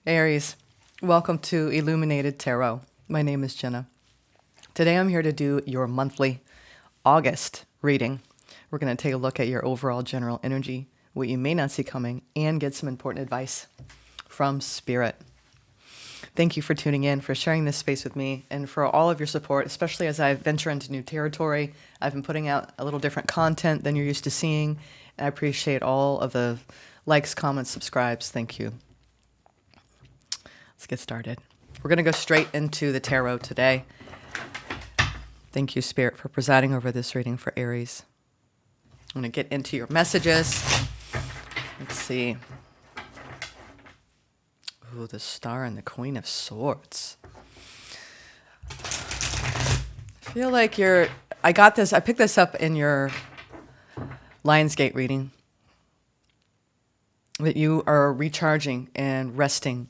Aries, welcome to Illuminated Tarot. My name is Jenna. Today I'm here to do your monthly August reading. We're going to take a look at your overall general energy, what you may not see coming, and get some important advice from Spirit. Thank you for tuning in, for sharing this space with me, and for all of your support, especially as I venture into new territory. I've been putting out a little different content than you're used to seeing, and I appreciate all of the likes, comments, subscribes. Thank you. Let's get started. We're going to go straight into the tarot today. Thank you, Spirit, for presiding over this reading for Aries. I'm going to get into your messages. Let's see. Ooh, the Star and the Queen of Swords. I feel like I picked this up in your Lionsgate reading. That you are recharging and resting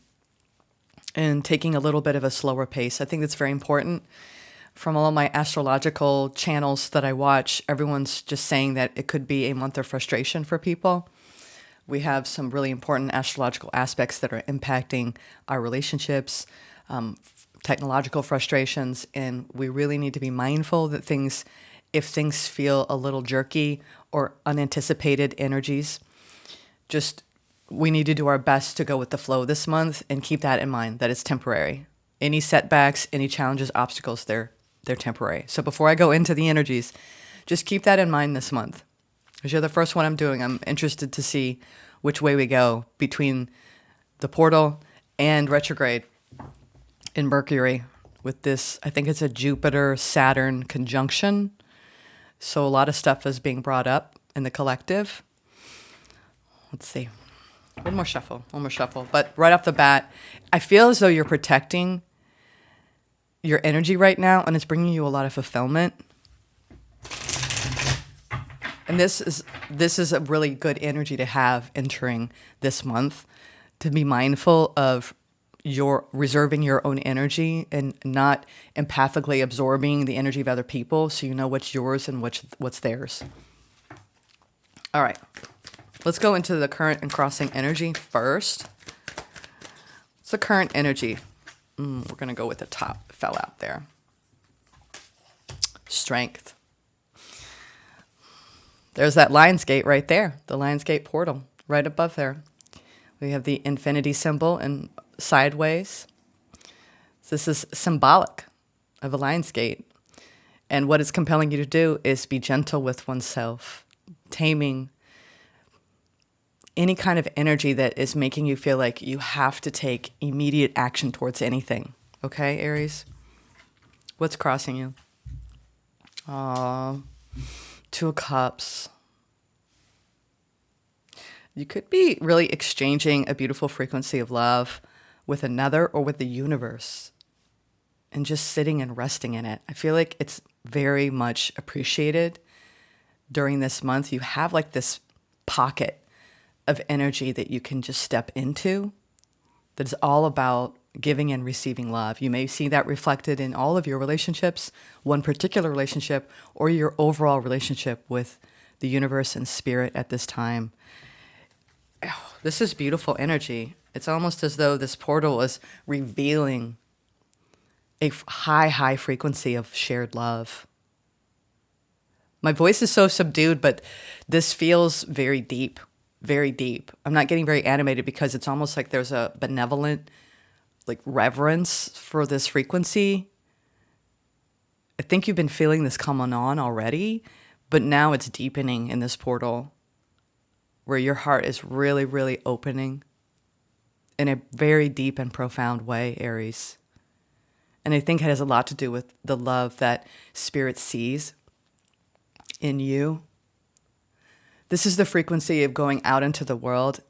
and taking a little bit of a slower pace. I think that's very important. From all of my astrological channels that I watch, everyone's just saying that it could be a month of frustration for people. We have some really important astrological aspects that are impacting our relationships, technological frustrations, and we really need to be mindful that if things feel a little jerky or unanticipated energies, we need to do our best to go with the flow this month and keep that in mind, that it's temporary. Any setbacks, any challenges, obstacles, they're temporary. So before I go into the energies, just keep that in mind this month. Because you're the first one I'm doing. I'm interested to see which way we go between the portal and retrograde in Mercury with this. I think it's a Jupiter-Saturn conjunction. So a lot of stuff is being brought up in the collective. Let's see. One more shuffle. But right off the bat, I feel as though you're protecting your energy right now, and it's bringing you a lot of fulfillment. And this is a really good energy to have entering this month, to be mindful of your reserving your own energy and not empathically absorbing the energy of other people, so you know what's yours and what's theirs. All right. Let's go into the current and crossing energy first. What's the current energy? We're going to go with the top. It fell out there. Strength. There's that Lionsgate right there. The Lionsgate portal right above there. We have the infinity symbol and sideways. This is symbolic of a Lionsgate. And what it's compelling you to do is be gentle with oneself, taming any kind of energy that is making you feel like you have to take immediate action towards anything. Okay, Aries? What's crossing you? Two of Cups. You could be really exchanging a beautiful frequency of love with another or with the universe and just sitting and resting in it. I feel like it's very much appreciated during this month. You have like this pocket of energy that you can just step into that is all about giving and receiving love. You may see that reflected in all of your relationships, one particular relationship, or your overall relationship with the universe and spirit at this time. Oh, this is beautiful energy. It's almost as though this portal is revealing a high frequency of shared love. My voice is so subdued, but this feels very deep. Very deep. I'm not getting very animated because it's almost like there's a benevolent, reverence for this frequency. I think you've been feeling this coming on already, but now it's deepening in this portal where your heart is really, really opening in a very deep and profound way, Aries. And I think it has a lot to do with the love that Spirit sees in you. This is the frequency of going out into the world,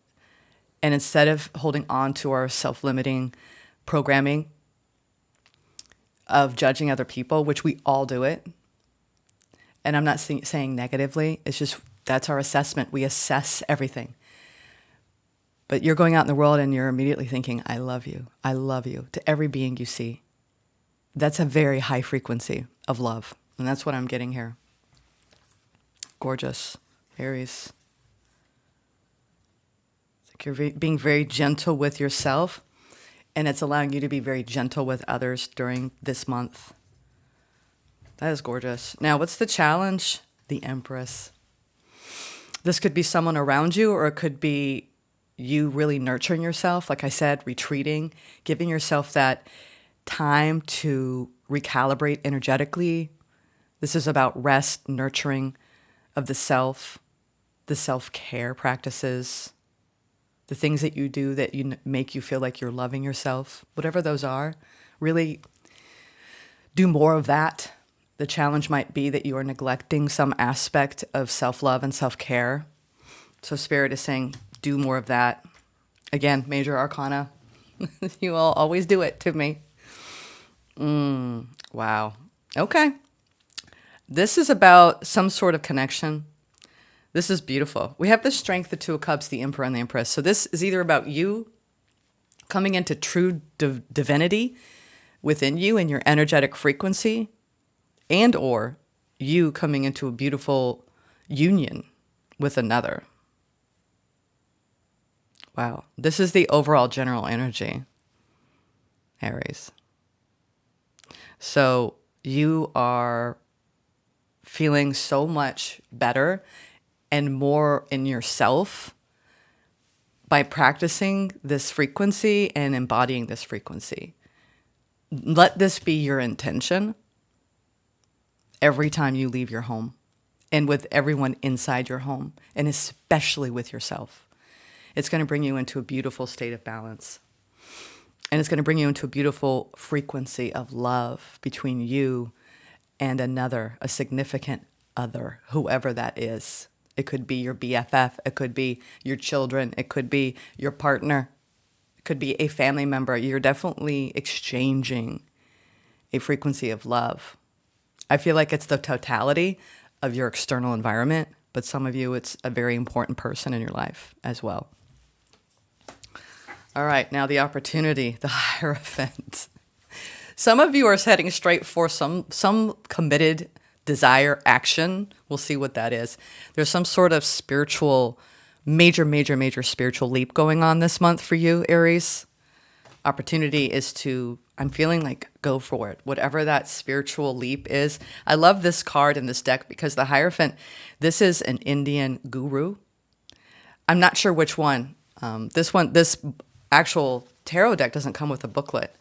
and instead of holding on to our self-limiting programming of judging other people, which we all do it, and I'm not saying negatively, it's just that's our assessment. We assess everything. But you're going out in the world and you're immediately thinking, I love you to every being you see. That's a very high frequency of love, and that's what I'm getting here. Gorgeous. Aries. It's like you're being very gentle with yourself And it's allowing you to be very gentle with others during this month. That is gorgeous. Now, what's the challenge? The Empress. This could be someone around you, or it could be you really nurturing yourself. Like I said, retreating, giving yourself that time to recalibrate energetically. This is about rest, nurturing of the self-care practices, the things that you do that make you feel like you're loving yourself, whatever those are. Really do more of that. The challenge might be that you are neglecting some aspect of self-love and self-care. So Spirit is saying, do more of that. Again, major arcana. You all always do it to me. Wow. Okay. This is about some sort of connection. This is beautiful. We have the Strength, the Two of Cups, the Emperor, and the Empress. So this is either about you coming into true divinity within you and your energetic frequency, and or you coming into a beautiful union with another. Wow. This is the overall general energy, Aries. So you are feeling so much better and more in yourself by practicing this frequency and embodying this frequency. Let this be your intention every time you leave your home, and with everyone inside your home, and especially with yourself. It's going to bring you into a beautiful state of balance. And it's going to bring you into a beautiful frequency of love between you and another, a significant other, whoever that is. It could be your BFF. It could be your children. It could be your partner. It could be a family member. You're definitely exchanging a frequency of love. I feel like it's the totality of your external environment, but some of you, it's a very important person in your life as well. All right, now the opportunity, the Hierophant. Some of you are heading straight for some committed desire, action. We'll see what that is. There's some sort of spiritual, major spiritual leap going on this month for you, Aries. Opportunity is to, I'm feeling like, go for it. Whatever that spiritual leap is. I love this card in this deck because the Hierophant, this is an Indian guru. I'm not sure which one. This actual tarot deck doesn't come with a booklet,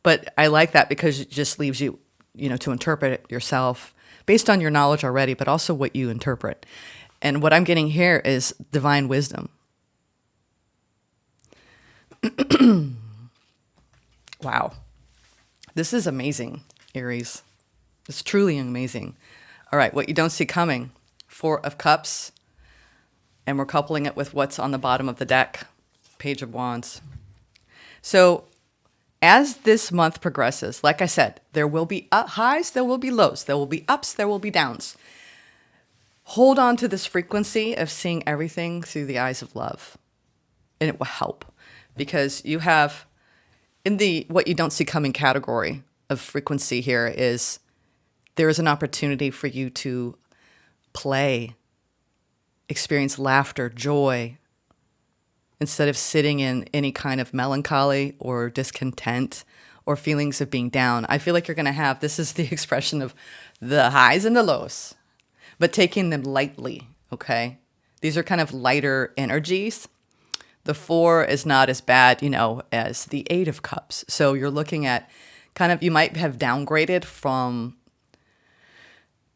but I like that because it just leaves you, to interpret it yourself based on your knowledge already, but also what you interpret. And what I'm getting here is divine wisdom. Wow. This is amazing, Aries. It's truly amazing. All right, what you don't see coming. 4 of Cups. And we're coupling it with what's on the bottom of the deck. Page of Wands. So as this month progresses, like I said, there will be highs, there will be lows. There will be ups, there will be downs. Hold on to this frequency of seeing everything through the eyes of love. And it will help. Because you have... in the what you don't see coming category of frequency here is there is an opportunity for you to play, experience laughter, joy, instead of sitting in any kind of melancholy or discontent or feelings of being down. I feel like you're going to have, this is the expression of the highs and the lows, but taking them lightly, okay? These are kind of lighter energies. The 4 is not as bad, as the 8 of Cups. So you're looking at kind of, you might have downgraded from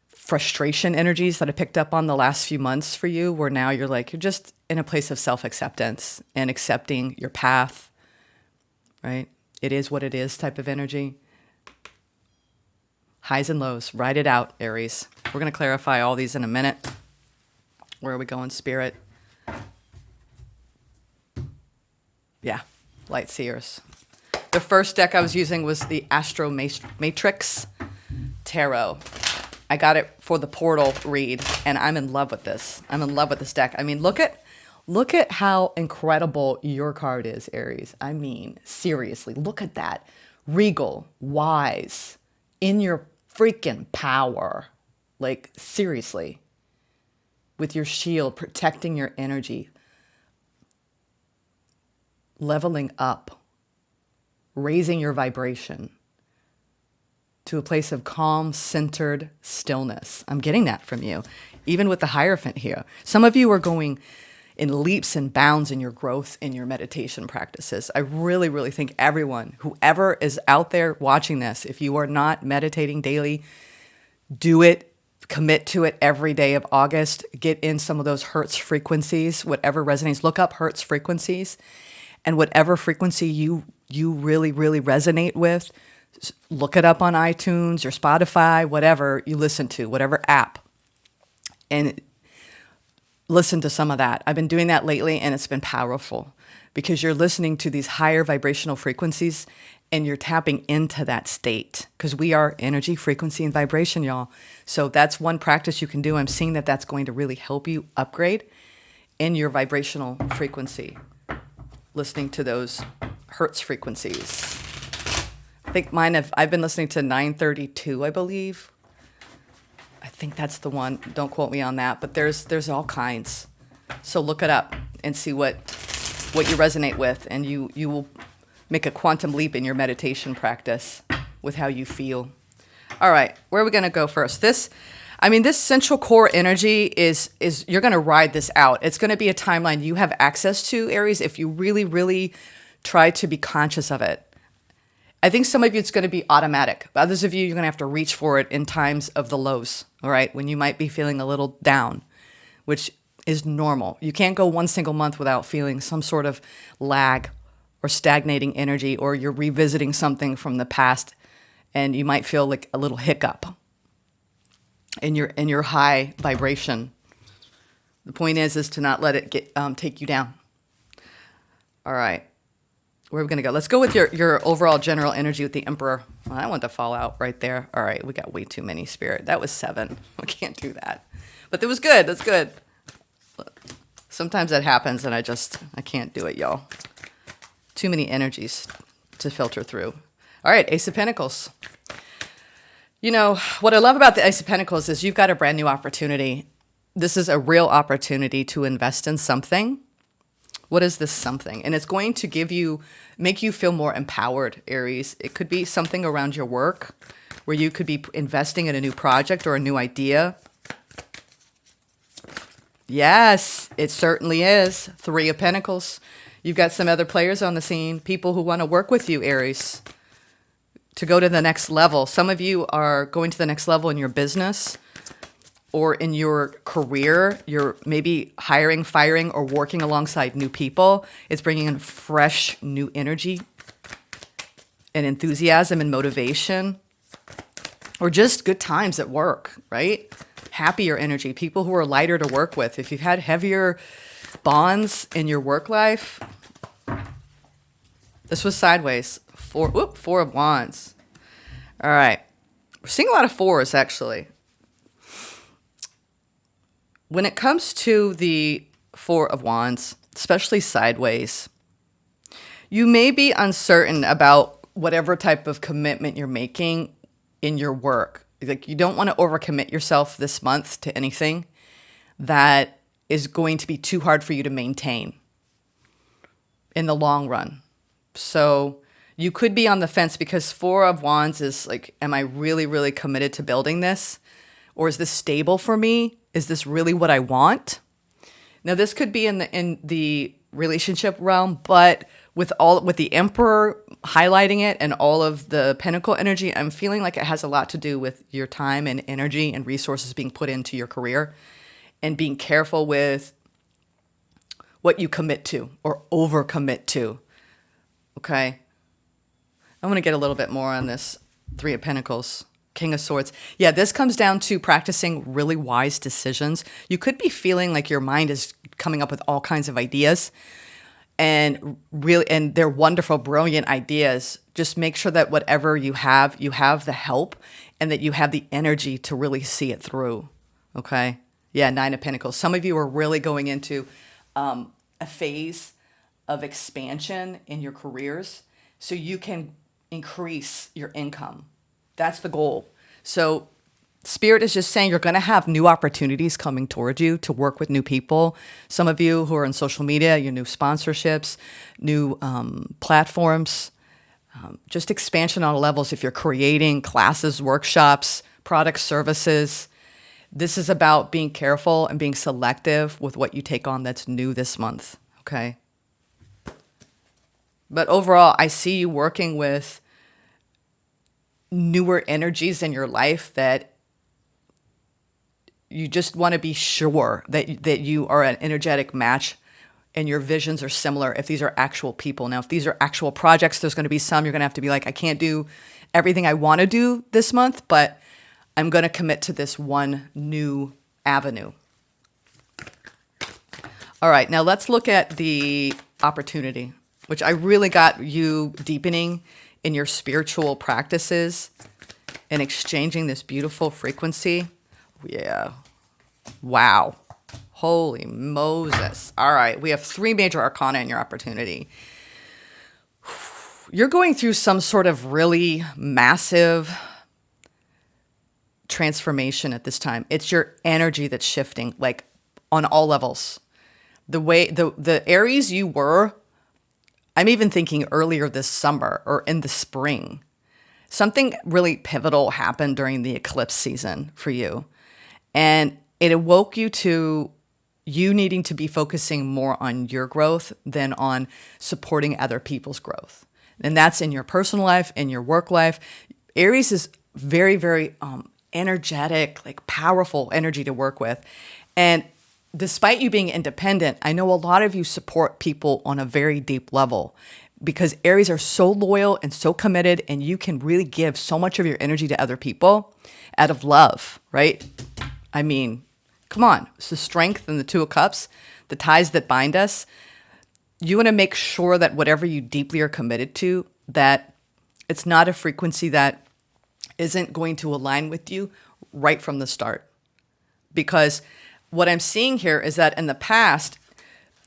frustration energies that I picked up on the last few months for you, where now you're just in a place of self-acceptance and accepting your path, right? It is what it is type of energy. Highs and lows, ride it out, Aries. We're going to clarify all these in a minute. Where are we going, Spirit? Yeah, Light Seers. The first deck I was using was the Astro Matrix Tarot. I got it for the portal read, and I'm in love with this. I'm in love with this deck. I mean, look at how incredible your card is, Aries. I mean, seriously, look at that. Regal, wise, in your freaking power. Like, seriously. With your shield, protecting your energy. Leveling up. raising your vibration to a place of calm, centered stillness. I'm getting that from you, even with the Hierophant here. Some of you are going in leaps and bounds in your growth in your meditation practices. I really, really think everyone, whoever is out there watching this, if you are not meditating daily, do it. Commit to it every day of August. Get in some of those Hertz frequencies, whatever resonates. Look up Hertz frequencies, and whatever frequency you really, really resonate with, look it up on iTunes or Spotify, whatever you listen to, whatever app, and listen to some of that. I've been doing that lately, and it's been powerful because you're listening to these higher vibrational frequencies and you're tapping into that state because we are energy, frequency, and vibration, y'all. So that's one practice you can do. I'm seeing that that's going to really help you upgrade in your vibrational frequency, listening to those Hertz frequencies. I think I've been listening to 932, I believe. I think that's the one. Don't quote me on that, but there's all kinds. So look it up and see what you resonate with, and you will make a quantum leap in your meditation practice with how you feel. All right, where are we going to go first? This central core energy is you're going to ride this out. It's going to be a timeline you have access to, Aries, if you really, really try to be conscious of it. I think some of you, it's going to be automatic. Others of you, you're going to have to reach for it in times of the lows, all right, when you might be feeling a little down, which is normal. You can't go one single month without feeling some sort of lag or stagnating energy, or you're revisiting something from the past and you might feel like a little hiccup in your high vibration. The point is to not let it take you down. All right. Where are we going to go? Let's go with your overall general energy with the Emperor. Well, I want to fall out right there. All right. We got way too many, Spirit. That was 7. I can't do that. But it was good. That's good. Sometimes that happens and I can't do it, y'all. Too many energies to filter through. All right, Ace of Pentacles. You know, what I love about the Ace of Pentacles is you've got a brand new opportunity. This is a real opportunity to invest in something. What is this something? And it's going to make you feel more empowered, Aries. It could be something around your work where you could be investing in a new project or a new idea. Yes, it certainly is. 3 of Pentacles. You've got some other players on the scene, people who want to work with you, Aries, to go to the next level. Some of you are going to the next level in your business or in your career. You're maybe hiring, firing, or working alongside new people. It's bringing in fresh, new energy and enthusiasm and motivation, or just good times at work, right? Happier energy, people who are lighter to work with. If you've had heavier bonds in your work life, this was sideways. 4 of Wands. All right. We're seeing a lot of 4s, actually. When it comes to the 4 of Wands, especially sideways, you may be uncertain about whatever type of commitment you're making in your work. Like, you don't want to overcommit yourself this month to anything that is going to be too hard for you to maintain in the long run. So you could be on the fence because 4 of Wands is like, am I really, really committed to building this? Or is this stable for me? Is this really what I want? Now, this could be in the relationship realm, but with the Emperor highlighting it and all of the Pentacle energy, I'm feeling like it has a lot to do with your time and energy and resources being put into your career and being careful with what you commit to or overcommit to. Okay. I want to get a little bit more on this 3 of Pentacles, King of Swords. Yeah, this comes down to practicing really wise decisions. You could be feeling like your mind is coming up with all kinds of ideas and they're wonderful, brilliant ideas. Just make sure that whatever you have the help and that you have the energy to really see it through. Okay. Yeah. 9 of Pentacles. Some of you are really going into a phase of expansion in your careers so you can increase your income. That's the goal. So Spirit is just saying you're going to have new opportunities coming toward you to work with new people. Some of you who are in social media, your new sponsorships, new platforms, just expansion on levels. If you're creating classes, workshops, products, services, this is about being careful and being selective with what you take on that's new this month, okay? But overall, I see you working with newer energies in your life that you just want to be sure that you are an energetic match and your visions are similar if these are actual people. Now, if these are actual projects, there's going to be some you're going to have to be like, I can't do everything I want to do this month, but I'm going to commit to this one new avenue. All right, now let's look at the opportunity, which I really got you deepening in your spiritual practices and exchanging this beautiful frequency. Yeah. Wow. Holy Moses. All right. We have 3 major arcana in your opportunity. You're going through some sort of really massive transformation at this time. It's your energy that's shifting, like on all levels. The way the Aries you were, I'm even thinking earlier this summer or in the spring, something really pivotal happened during the eclipse season for you. And it awoke you to you needing to be focusing more on your growth than on supporting other people's growth. And that's in your personal life, in your work life. Aries is very, very energetic, like powerful energy to work with. And despite you being independent, I know a lot of you support people on a very deep level because Aries are so loyal and so committed, and you can really give so much of your energy to other people out of love, right? I mean, come on. It's the strength and the 2 of Cups, the ties that bind us. You want to make sure that whatever you deeply are committed to, that it's not a frequency that isn't going to align with you right from the start. Because what I'm seeing here is that in the past,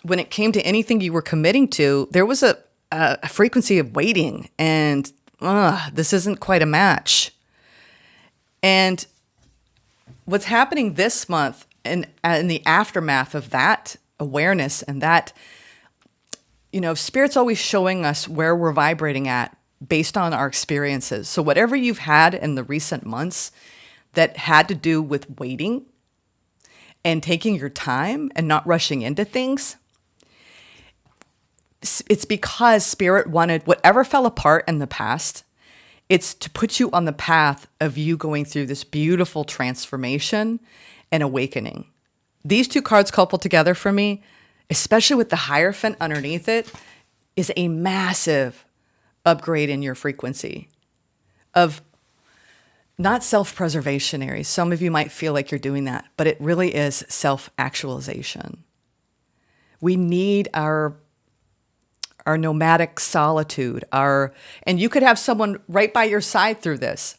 when it came to anything you were committing to, there was a frequency of waiting and this isn't quite a match. And what's happening this month in the aftermath of that awareness and that, Spirit's always showing us where we're vibrating at based on our experiences. So whatever you've had in the recent months that had to do with waiting and taking your time and not rushing into things, it's because Spirit wanted whatever fell apart in the past, it's to put you on the path of you going through this beautiful transformation and awakening. These 2 cards coupled together for me, especially with the Hierophant underneath it, is a massive upgrade in your frequency of not self-preservation, Aries. Some of you might feel like you're doing that, but it really is self-actualization. We need our nomadic solitude, and you could have someone right by your side through this.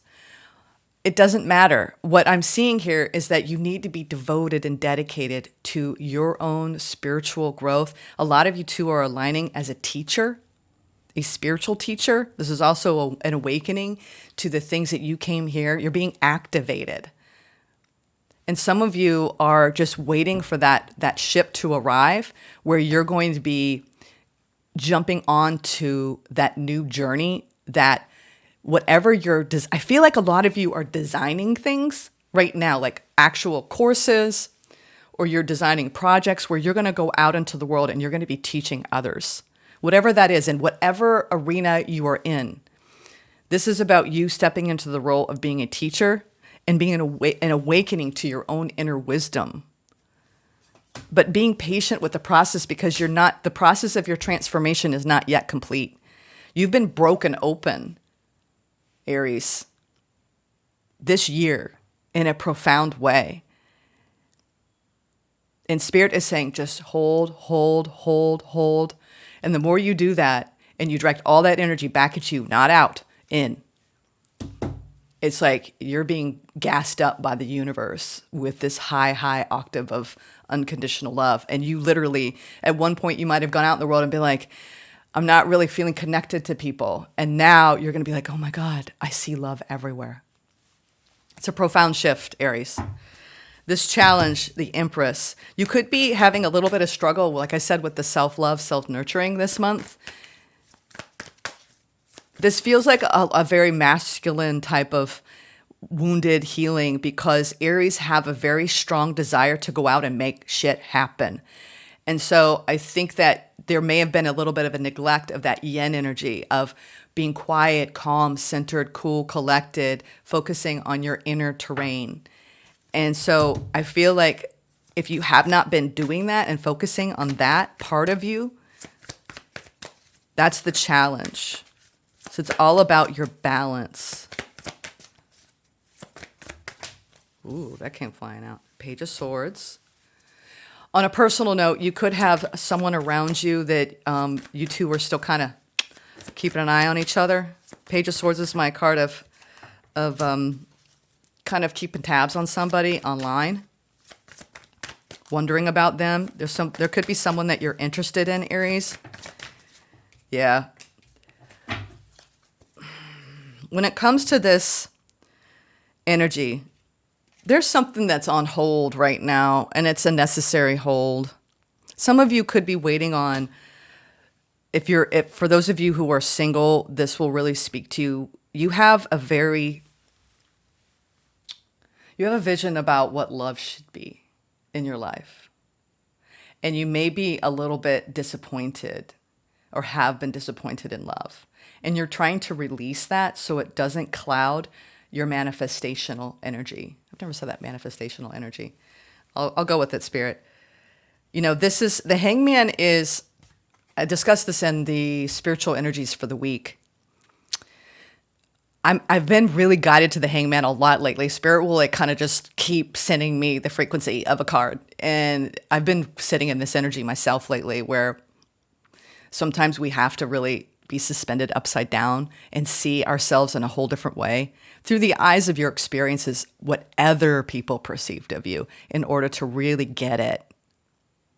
It doesn't matter. What I'm seeing here is that you need to be devoted and dedicated to your own spiritual growth. A lot of you too are aligning as a teacher, a spiritual teacher. This is also an awakening to the things that you came here. You're being activated. And some of you are just waiting for that ship to arrive where you're going to be jumping onto that new journey that whatever I feel like a lot of you are designing things right now, like actual courses, or you're designing projects where you're going to go out into the world and you're going to be teaching others, whatever that is, in whatever arena you are in. This is about you stepping into the role of being a teacher and being an awakening to your own inner wisdom. But being patient with the process, because the process of your transformation is not yet complete. You've been broken open, Aries, this year in a profound way. And Spirit is saying, just hold, hold, hold, hold. And the more you do that and you direct all that energy back at you, not out, in, it's like you're being gassed up by the universe with this high, high octave of unconditional love. And you literally, at one point, you might have gone out in the world and been like, I'm not really feeling connected to people. And now you're going to be like, oh my God, I see love everywhere. It's a profound shift, Aries. This challenge, the Empress, you could be having a little bit of struggle, like I said, with the self-love, self-nurturing this month. This feels like a very masculine type of wounded healing because Aries have a very strong desire to go out and make shit happen. And so I think that there may have been a little bit of a neglect of that yin energy of being quiet, calm, centered, cool, collected, focusing on your inner terrain. And so I feel like if you have not been doing that and focusing on that part of you, that's the challenge. So it's all about your balance. Ooh, that came flying out. Page of Swords. On a personal note, you could have someone around you that you two are still kind of keeping an eye on each other. Page of Swords is my card of kind of keeping tabs on somebody online, wondering about them. There could be someone that you're interested in, Aries. Yeah. When it comes to this energy, there's something that's on hold right now, and it's a necessary hold. Some of you could be waiting on, for those of you who are single, this will really speak to you. You have a vision about what love should be in your life. And you may be a little bit disappointed or have been disappointed in love. And you're trying to release that so it doesn't cloud your manifestational energy. I've never said that, manifestational energy. I'll go with it, Spirit. The Hangman is, I discussed this in the spiritual energies for the week. I've been really guided to the Hangman a lot lately. Spirit will kind of just keep sending me the frequency of a card. And I've been sitting in this energy myself lately where sometimes we have to really be suspended upside down and see ourselves in a whole different way through the eyes of your experiences, what other people perceived of you, in order to really get it.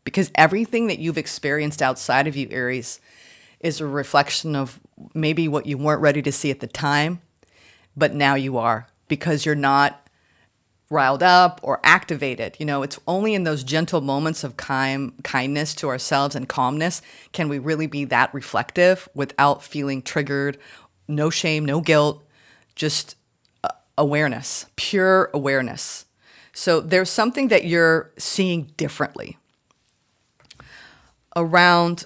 Because everything that you've experienced outside of you, Aries, is a reflection of maybe what you weren't ready to see at the time, but now you are, because you're not riled up or activated. It's only in those gentle moments of kindness to ourselves and calmness can we really be that reflective without feeling triggered. No shame, no guilt, just awareness, pure awareness. So there's something that you're seeing differently around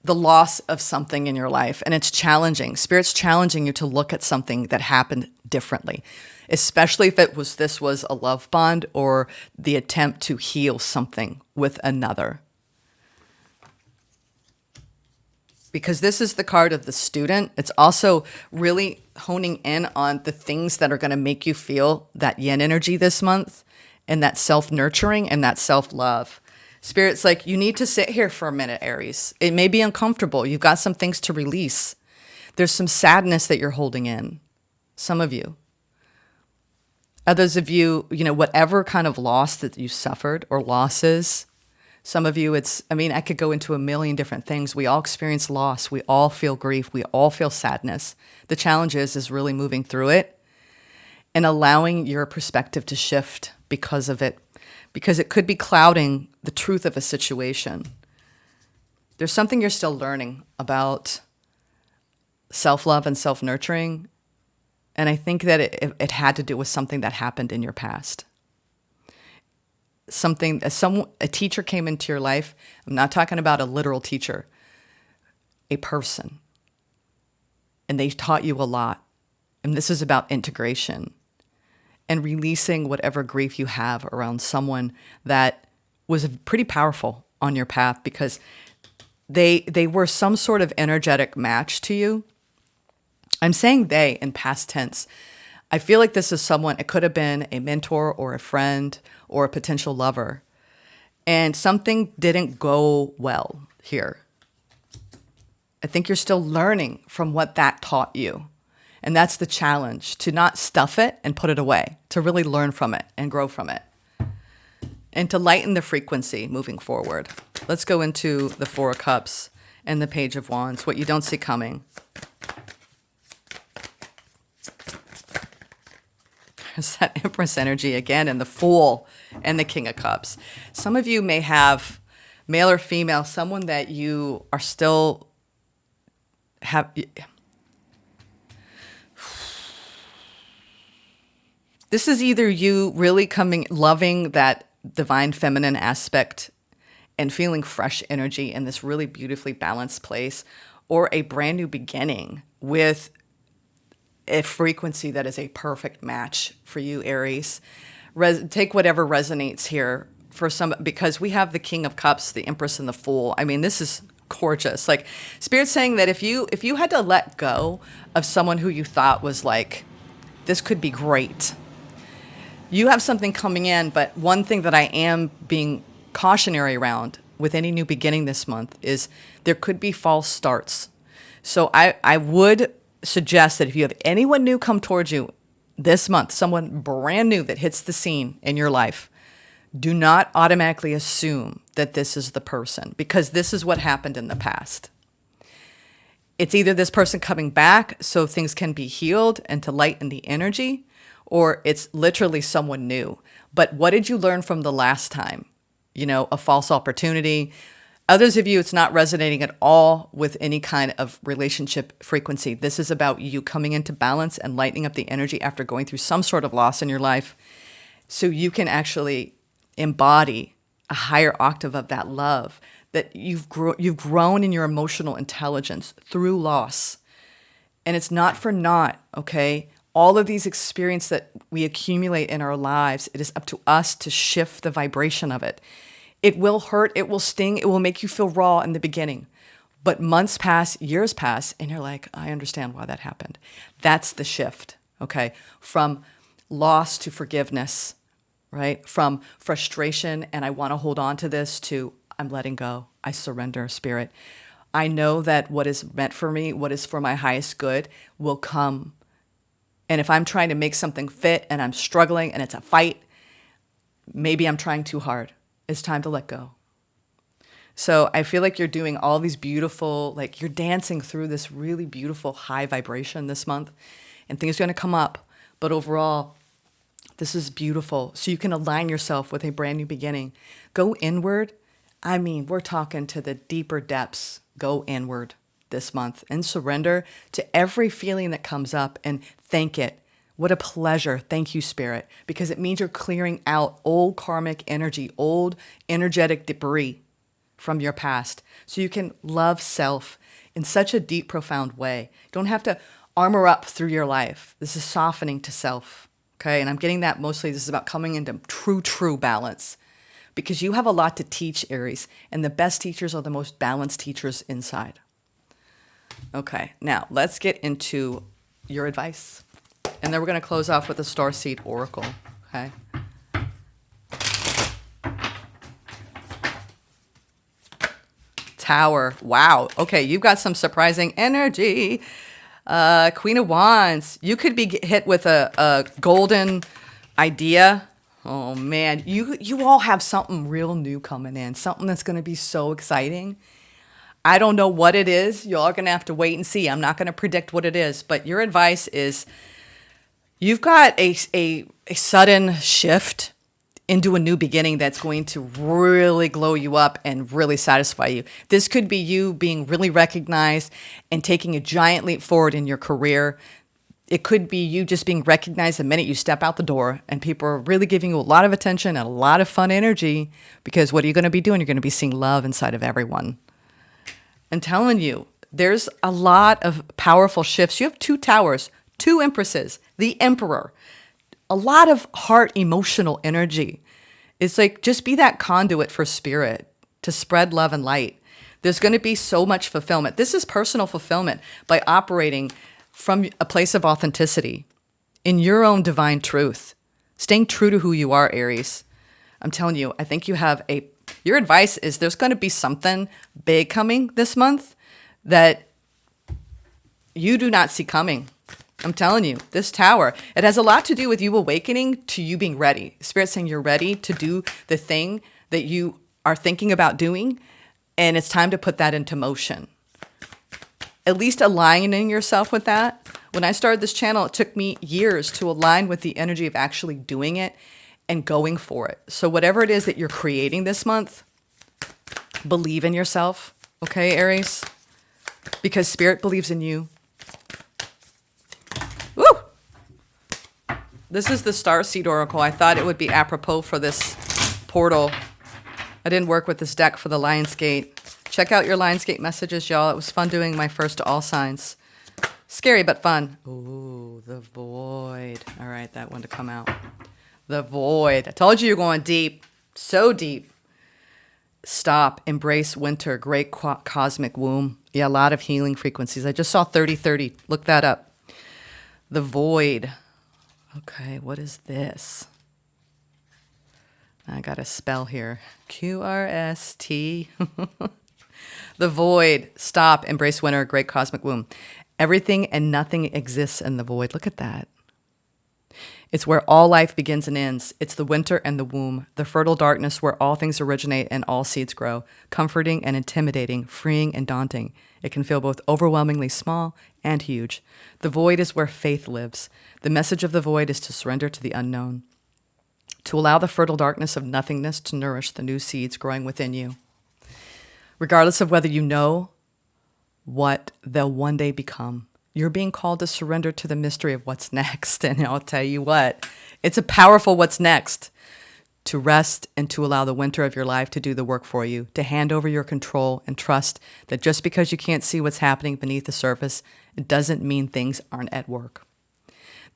the loss of something in your life, and it's challenging. Spirit's challenging you to look at something that happened differently, especially if this was a love bond or the attempt to heal something with another. Because this is the card of the student. It's also really honing in on the things that are going to make you feel that yin energy this month, and that self-nurturing and that self-love. Spirit's like, you need to sit here for a minute, Aries. It may be uncomfortable. You've got some things to release. There's some sadness that you're holding in. Some of you. Others of you, whatever kind of loss that you suffered or losses. Some of you, I could go into a million different things. We all experience loss. We all feel grief. We all feel sadness. The challenge is really moving through it and allowing your perspective to shift because of it. Because it could be clouding the truth of a situation. There's something you're still learning about self-love and self-nurturing. And I think that it had to do with something that happened in your past. A teacher came into your life. I'm not talking about a literal teacher, a person. And they taught you a lot. And this is about integration and releasing whatever grief you have around someone that was pretty powerful on your path, because they were some sort of energetic match to you. I'm saying they in past tense. I feel like this is someone, it could have been a mentor or a friend or a potential lover. And something didn't go well here. I think you're still learning from what that taught you. And that's the challenge, to not stuff it and put it away, to really learn from it and grow from it. And to lighten the frequency moving forward. Let's go into the Four of Cups and the Page of Wands, what you don't see coming. There's that Empress energy again, and the Fool and the King of Cups. Some of you may have, male or female, someone that you are still have. This is either you really loving that divine feminine aspect and feeling fresh energy in this really beautifully balanced place, or a brand new beginning with a frequency that is a perfect match for you, Aries. Take whatever resonates here for some, because we have the King of Cups, the Empress, and the Fool. I mean, this is gorgeous. Like, Spirit's saying that if you had to let go of someone who you thought was like, this could be great, you have something coming in. But one thing that I am being cautionary around with any new beginning this month is there could be false starts. So I would suggest that if you have anyone new come towards you this month, someone brand new that hits the scene in your life, do not automatically assume that this is the person, because this is what happened in the past. It's either this person coming back so things can be healed and to lighten the energy, or it's literally someone new. But what did you learn from the last time? You know, a false opportunity. Others of you, it's not resonating at all with any kind of relationship frequency. This is about you coming into balance and lightening up the energy after going through some sort of loss in your life, so you can actually embody a higher octave of that love, that you've grown in your emotional intelligence through loss. And it's not for naught, okay? All of these experiences that we accumulate in our lives, it is up to us to shift the vibration of it. It will hurt, it will sting, it will make you feel raw in the beginning. But months pass, years pass, and you're like, I understand why that happened. That's the shift, okay? From loss to forgiveness, right? From frustration and I want to hold on to this to I'm letting go. I surrender, Spirit. I know that what is meant for me, what is for my highest good, will come. And if I'm trying to make something fit and I'm struggling and it's a fight, maybe I'm trying too hard. It's time to let go. So I feel like you're doing all these beautiful, like you're dancing through this really beautiful high vibration this month, and things are going to come up. But overall, this is beautiful. So you can align yourself with a brand new beginning. Go inward. I mean, we're talking to the deeper depths. Go inward this month and surrender to every feeling that comes up and thank it. What a pleasure. Thank you, Spirit, because it means you're clearing out old karmic energy, old energetic debris from your past, so you can love self in such a deep, profound way. You don't have to armor up through your life. This is softening to self, okay? And I'm getting that mostly this is about coming into true balance, because you have a lot to teach, Aries, and the best teachers are the most balanced teachers inside. Okay, now let's get into your advice. And then we're going to close off with the Starseed Oracle, okay? Tower. Wow. Okay, you've got some surprising energy. Queen of Wands. You could be hit with a golden idea. Oh, man. You all have something real new coming in, something that's going to be so exciting. I don't know what it is. Y'all are going to have to wait and see. I'm not going to predict what it is. But your advice is you've got a sudden shift into a new beginning that's going to really glow you up and really satisfy you. This could be you being really recognized and taking a giant leap forward in your career. It could be you just being recognized the minute you step out the door, and people are really giving you a lot of attention and a lot of fun energy, because what are you going to be doing? You're going to be seeing love inside of everyone. I'm telling you, there's a lot of powerful shifts. You have 2 towers, 2 empresses, the emperor, a lot of heart emotional energy. It's like, just be that conduit for spirit to spread love and light. There's going to be so much fulfillment. This is personal fulfillment by operating from a place of authenticity in your own divine truth, staying true to who you are, Aries. I'm telling you, I think you have your advice is there's going to be something big coming this month that you do not see coming. I'm telling you, this tower, it has a lot to do with you awakening to you being ready. Spirit saying you're ready to do the thing that you are thinking about doing, and it's time to put that into motion. At least aligning yourself with that. When I started this channel, it took me years to align with the energy of actually doing it and going for it. So whatever it is that you're creating this month, believe in yourself. Okay, Aries? because Spirit believes in you. Woo! This is the Starseed Oracle. I thought it would be apropos for this portal. I didn't work with this deck for the Lionsgate. Check out your Lionsgate messages, y'all. It was fun doing my first to all signs. Scary, but fun. Ooh, the Void. All right, that one to come out. The Void. I told you you're going deep. So deep. Stop. Embrace winter. Great cosmic womb. Yeah, a lot of healing frequencies. I just saw 3030. Look that up. The Void. Okay, what is this? I got a spell here. QRST. The Void. Stop. Embrace winter. Great cosmic womb. Everything and nothing exists in the void. Look at that. It's where all life begins and ends. It's the winter and the womb, the fertile darkness where all things originate and all seeds grow, comforting and intimidating, freeing and daunting. It can feel both overwhelmingly small and huge. The void is where faith lives. The message of the void is to surrender to the unknown, to allow the fertile darkness of nothingness to nourish the new seeds growing within you. Regardless of whether you know what they'll one day become, you're being called to surrender to the mystery of what's next. And I'll tell you what, it's a powerful what's next. To rest and to allow the winter of your life to do the work for you, to hand over your control and trust that just because you can't see what's happening beneath the surface, it doesn't mean things aren't at work.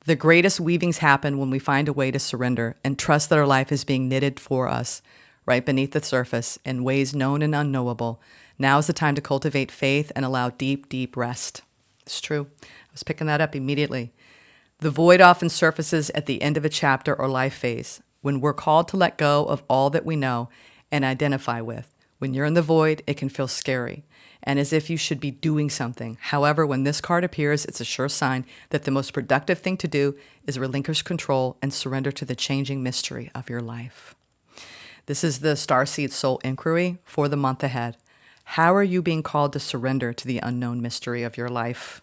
The greatest weavings happen when we find a way to surrender and trust that our life is being knitted for us right beneath the surface in ways known and unknowable. Now is the time to cultivate faith and allow deep, deep rest. It's true. I was picking that up immediately. The void often surfaces at the end of a chapter or life phase, when we're called to let go of all that we know and identify with. When you're in the void, it can feel scary and as if you should be doing something. However, when this card appears, it's a sure sign that the most productive thing to do is relinquish control and surrender to the changing mystery of your life. This is the Starseed Soul Inquiry for the month ahead. How are you being called to surrender to the unknown mystery of your life?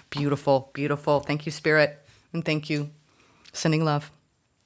Beautiful, beautiful. Thank you, Spirit, and thank you. Sending love.